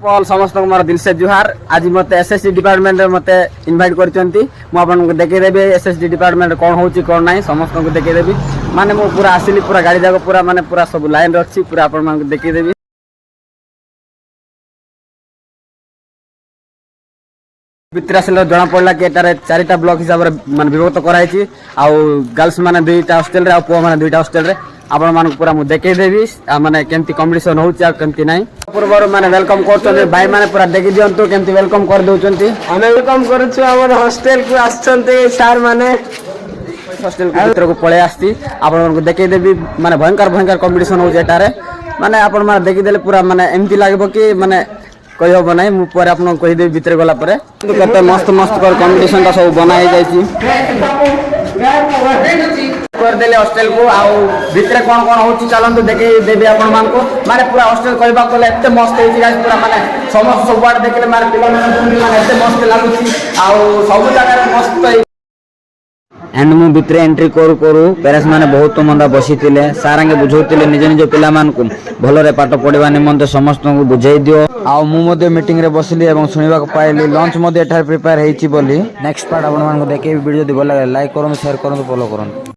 All समस्त मोर दिल से जुहार। आज मते एसएससी डिपार्टमेंट मते इनवाइट करचंती। मु आपन को देखे देबे एसएससी डिपार्टमेंट कोन होची कोन नाही समस्त को देखे देबी। माने मु पूरा आसिली पूरा गाड़ी जाको पूरा माने पूरा सब लाइन रखछि पूरा आपन मान को देखे देबी। भितर आसिल जना पड़ला कि एटारे चारिटा ब्लॉक हिसाब रे माने विभक्त कराई छी। आ गर्ल्स माने दुईटा हॉस्टल रे आ पो माने दुईटा हॉस्टल रे आपण मान पूरा मु देखे देबी। माने केमती कंपटीशन होची आ केमती नाही पूर्वर माने वेलकम करछन भाई माने पूरा देखि दियंतु केमती वेलकम कर दोचंती। हमें वेलकम करूछु हमर हॉस्टल को आछंते सर माने हॉस्टल के भीतर को पळे आस्ती आपण मान को देखि देबी। माने भयंकर भयंकर कंपटीशन होची एटारे माने आपण माने देखि देले पूरा माने एमती लागबो कि माने कहि होबो नाही। मु पर आपण कहि देबी भीतर गला परे कते मस्त मस्त कर कंपटीशन का सब बनाई जाई छी कर देले हॉस्टल को। आ भीतर कोन कोन होची चलंतु देखि देबी आपण मान को। माने पूरा हॉस्टल कहबा कोले एते मस्त होची गाइस पूरा माने समस्त सब बार देखले माने पिला माने एते मस्त लागुची आ सब जगह रे मस्त एंड मु भितर एंट्री करू करू पेरेंट्स माने बहुत मंदा बसितिले सारंगे बुझौतिले निज निज पिला मान को भलरे पाठ पढिबा निमंते समस्त को बुझाई दियो। आ मु मध्ये मीटिंग रे बसली एवं सुनिबा को पाइली लंच मध्ये एठार प्रिपेयर हेची बोली। नेक्स्ट पार्ट आपण मान को देखे वीडियो जदी भल लागे लाइक करन शेयर करन फॉलो करन।